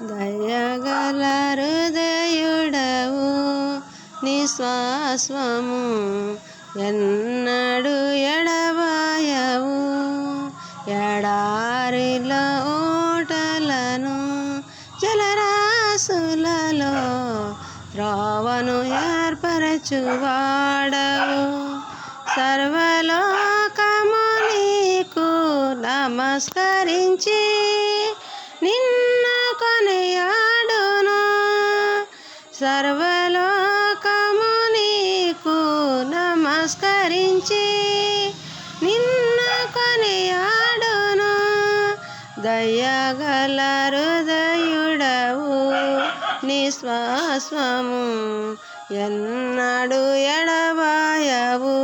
దయగల హృదయుడవు నిశ్వాసము ఎన్నడు ఎడబాయవు. ఎడారిలో ఓటలను జలరాశులలో త్రోవను ఏర్పరచువాడవు. సర్వలోకము నీకు నమస్కరించి నిన్ను కొనియాడును. సర్వలోకము నీకు నమస్కరించి నిన్ను కొనియాడును. దయగల హృదయుడవు నిశ్వాసము ఎన్నడు ఎడబాయవు.